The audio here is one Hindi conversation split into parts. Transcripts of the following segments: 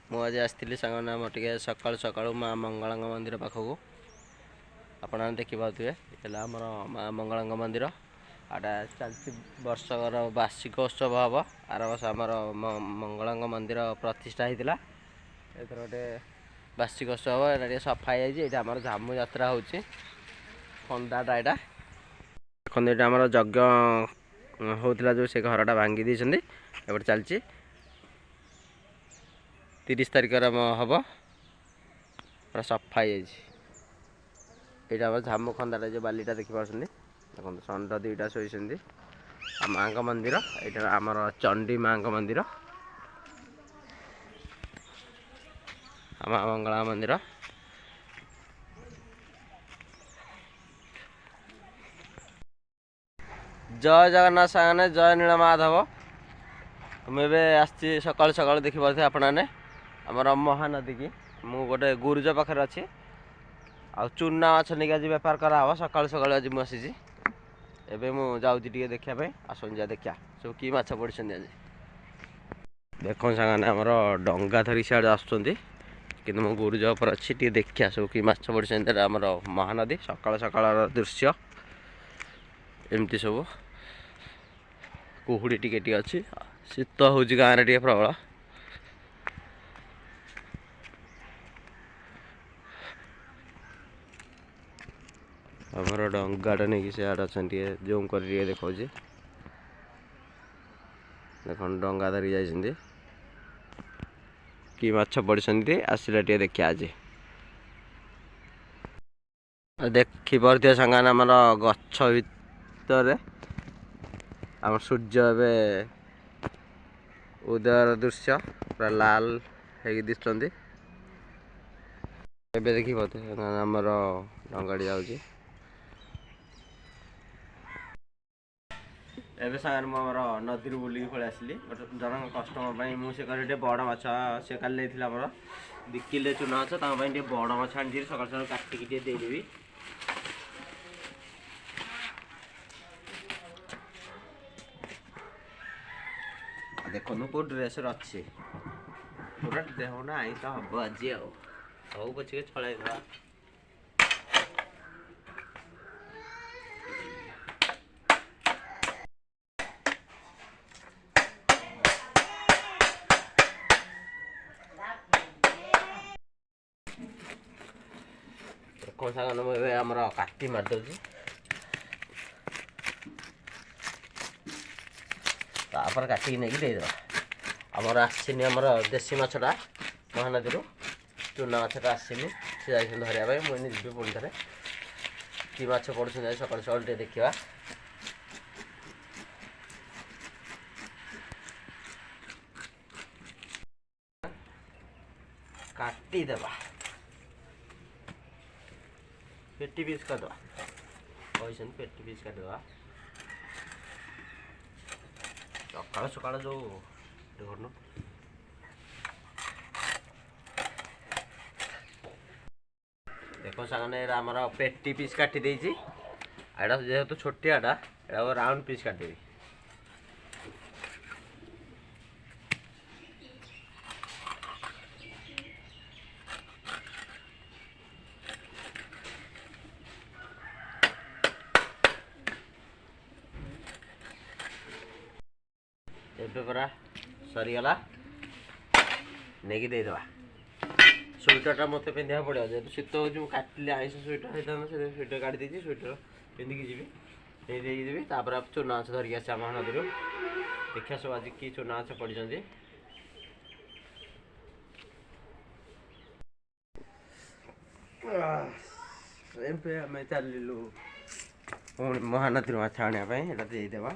मुझे आसती सांग टे सका सका माँ मंगला मंदिर पाखक आपण देखिपे आमर माँ मंगला मंदिर आटा चलती वर्षकर वार्षिक उत्सव हम आर वर्ष आमर मंगला मंदिर प्रतिष्ठा होता एथर गोटे वार्षिक उत्सव ये सफा है आम झामु यात्रा हो खंदाटा यहाँ देखते ये आम यज्ञ होता जो से घरटा भांगी देते एपटे चलती 30 तारिख हम पूरा सफा यहाँ झामु खंदाटा जो बालीटा देखिपे देखो षंड दुईटा शोती माँ का मंदिर यहाँ आमर चंडी माँ का मंदिर माँ मंगला मंदिर जय जगन्नाथ सांगने जय नीलमाधव मुझे आसी सका सका देखिपे आपने आमर महानदी की मु गोटे गुरुज पाखे अच्छी आ चूना माछ नहीं आज बेपार कराव सका सका आज मुझे एबे मु जाऊँगी देखापी आसन जा देखा सब कि माछ पड़ी आज देख सांगे आमर डंगा धरी सियाड़े आसुँच कि गुरुज पर अच्छी टे देखा सब कि माछ पड़ी आमर महानदी सका सका दृश्य एमती सब कुहुड़ी टी अच्छी शीत हो गाँव टे प्रबल आमर डंगाटा नहीं कि आड़े अच्छा जूम कर देखा देख डंगा धरी जाइए कि माछ पड़ी आसला टे देखा आज देखिपे सांगाने आमर गछ भितर आम सूर्य ए उदयर दृश्य पूरा लाल है दिखते देखिए आमर डंगाटी जाऊँगी एवं सांगे मुझे नदी बुलिक पलि आसली जन कस्टमर मुझे टे बड़ माछ से काली आमर 2 किलो चूना माछ टे बड़ माछ आनी सका सका काटिकी देदेवी देखो को ड्रेस अच्छे पूरा देह ना आई तो हम आज आउ पचे छड़ा कौन सा आमर काटी मारदे तापर काटिक नहीं देदेव आमर आसनी आमर देसी माछटा महानदी चूना माछटा आसनी से जाइए धरिया मुझे जी पुणी थे कि माछ पड़ू सका सका टे देखा काटिदेवा पेटी पीस करदे कैसे पेटी पीस करदे सका सका जो देखो देखो सांगने आमर पेटी पीस काटी देती एटा जेहेतु छोटियाटा एटा राउंड पीस काटि पूरा सरीगला नहीं देदेवा स्वेटरटा मत पिंधा पड़ो जेहतु शीत हो काटिले आईस स्वेटर होता स्वेटर काट देती स्वेटर पिंधिकी जी देदेवी तापर चूना माछ धरिक आस महानदी देखा सब आज कि चूना माछ पड़ी आम चलू पुणी महानदी माछ आने देदेवा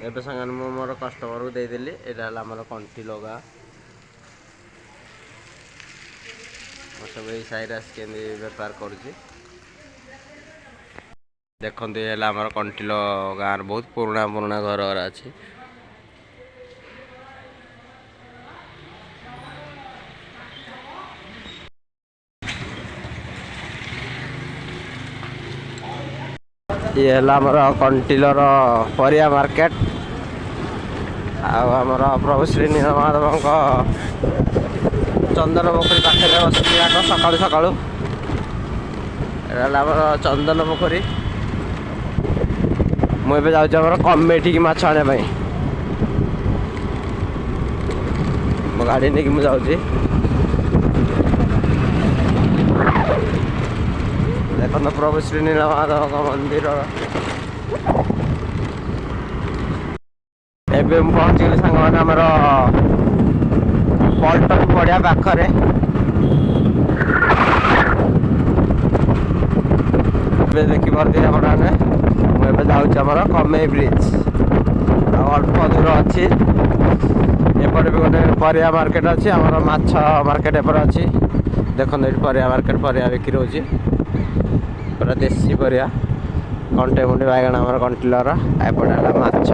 एवं सांग मोर कस्टमर को देदेली यहाँ आमर कंटी लगा सब यही साइड आसिक बेपार करुँच देखते ये आमर कंटिल गाँव बहुत पुराना पुराना घर अच्छी ये है कंटिलर परिया मार्केट आमर प्रभु श्री नीलमाधव चंदन पोखरी पाखे बस सका सका चंदन पोखरी मुझे जाऊँ कमेटी की माछ आने मो गाड़ी नहीं कि जाऊँगी देखो प्रभु श्री नीलमाधव मंदिर एबे पहुँच गली सांग मैंने आमर पल्टन पड़िया पाखरे देखिपे मुझे जाऊँ कमेई ब्रिज अल्प दूर अच्छी एपटे भी गोटे परिया मार्केट अच्छी आमर माछ मार्केट एपटे अच्छी देखो ये परिया मार्केट परिया बिक्री होची पूरा देसी परिया कंटे मुंडी बैगण आमर कंटिलर एपटे है माछ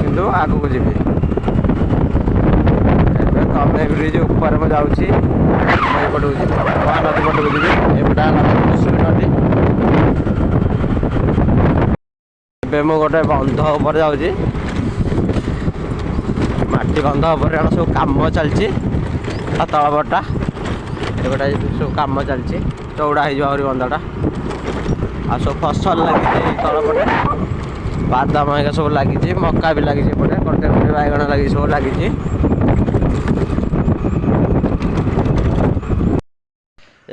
किंतु आगू जी कमेई ब्रिज ऊपर में जाऊँगी एपट जी महानदी पटक जी एपटा नदी ए गोटे बंध उपर जाऊँगी माटी बंध उपर सब कम चलती तलपटा एगोटा सब कम चलती चौड़ा हो बंधटा आ सब फसल लगी तलपटे बादाम हेगा सब लगी मक्का भी लगी कंटे बैगण लगी सब लगी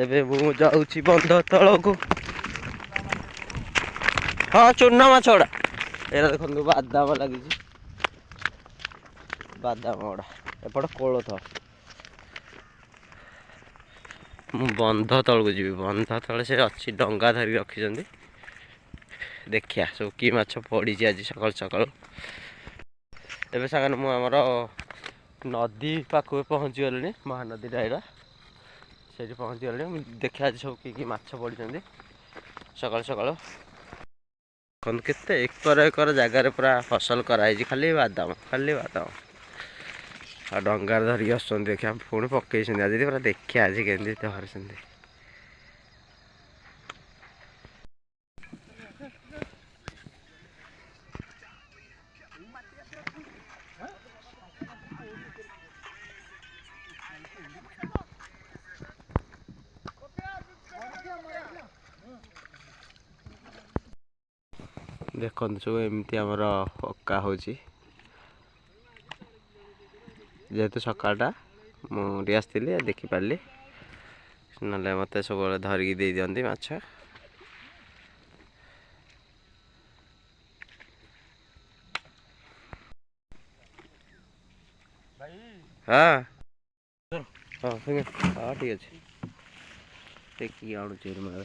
एबे मु जाऊँगी बंध तल को हाँ चूना माछ गुड़ा ये देखो बादाम लगी बादाम गुड़ा एपट कोलथ बंध तल को जी बंध तले से अच्छी डंगा धरिक रखी देखिया सब कि माछ पड़ी आज सकाल सकाल एबे सागन मु आमर नदी पाखु पहुँची गली महानदी डाइरा से पहुँची गली देखिए आज सब कि माछ पड़ी सकाल सकाल केते एकर जगार पूरा फसल कराई खाली बादाम आ डंगार धरिक आस देखिए पुणी पकई आज पूरा देखिए आज केमती धरते देखो सब एमती आमर पक्का हो जेहेतु सकाळटा मुझे आसती देखिपारि ना मत सब धरिकी दे दिखती माछ हाँ हाँ हाँ ठीक अच्छे देखिए आणुचे मार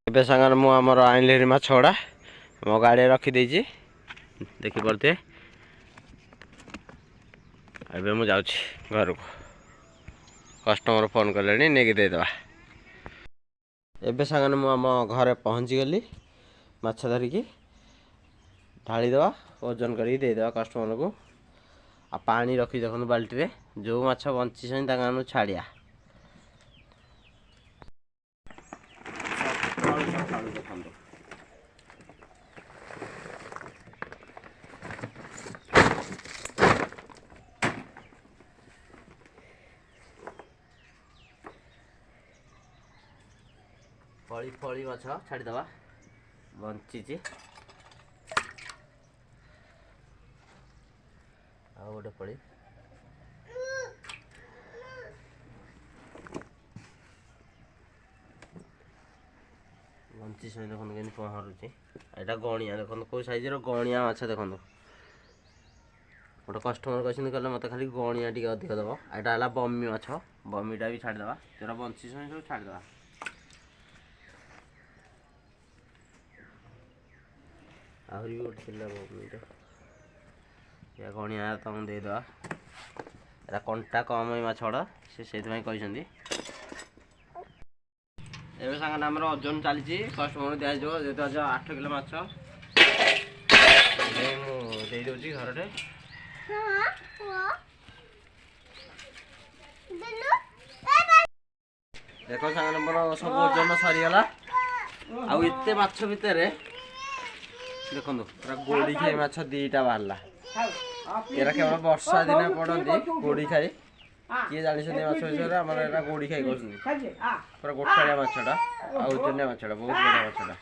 ए सांग मु आमर आइली माछ गुड़ा मो गाड़ी रखीदे देखिपे एबे मु जाऊँ घर को कस्टमर फोन कले नहीं देदेवा एबे सांगने मु आम घरे पहुँची गली माछ धरिकी ढालीदेवा ओजन करके देदेवा कस्टमर को आ पानी रखी देखो बाल्टी जो माछ बंची छाड़िया फली फली माछ छाड़ीदवा बंची आ गोटे फली बंची सही देखो के पहरुची एटा गणिया देखो कौ साइज गणिया माछ देखो गोटे कस्टमर कहते मत खाली गणिया टी अधिक दब यहाँ है बमी माछ बमीटा भी छाड़ीदवा जो बंची सही सब छाड़ीदवा आहरी भी गोटे बमीटा या गणिया तुम देदेवा एटा कंटा कम माछ गुड़ा से कहते ଏବେ ସାଙ୍ଗରେ ଆମର ଓଜନ ଚାଲିଛି କଷ୍ଟମରକୁ ଦିଆଯିବ ଯେହେତୁ ଆଜି 8 କିଲୋ ମାଛ ମୁଁ ଦେଇଦେଉଛି ଘରଟେ। ଦେଖ ସାଙ୍ଗରେ ମୋର ସବୁ ଓଜନ ସରିଗଲା। ଆଉ ଏତେ ମାଛ ଭିତରେ ଦେଖନ୍ତୁ ପୁରା ଗୋଡ଼ି ଖାଇ ମାଛ ଦିଟା ବାହାରିଲା। ଏରା କେବଳ ବର୍ଷା ଦିନେ ପଡ଼ନ୍ତି ଗୋଡ଼ି ଖାଇ। କିଏ ଜାଣିଛନ୍ତି ମାଛ ବିଷୟରେ? ଆମର ଏଟା ଗୋଡ଼ି ଖାଇ କହୁଛନ୍ତି। ପୁରା ଗୋଟାଳିଆ ମାଛଟା ଆଉ ଓଜନିଆ ମାଛଟା ବହୁତ ବଢ଼ିଆ ମାଛଟା।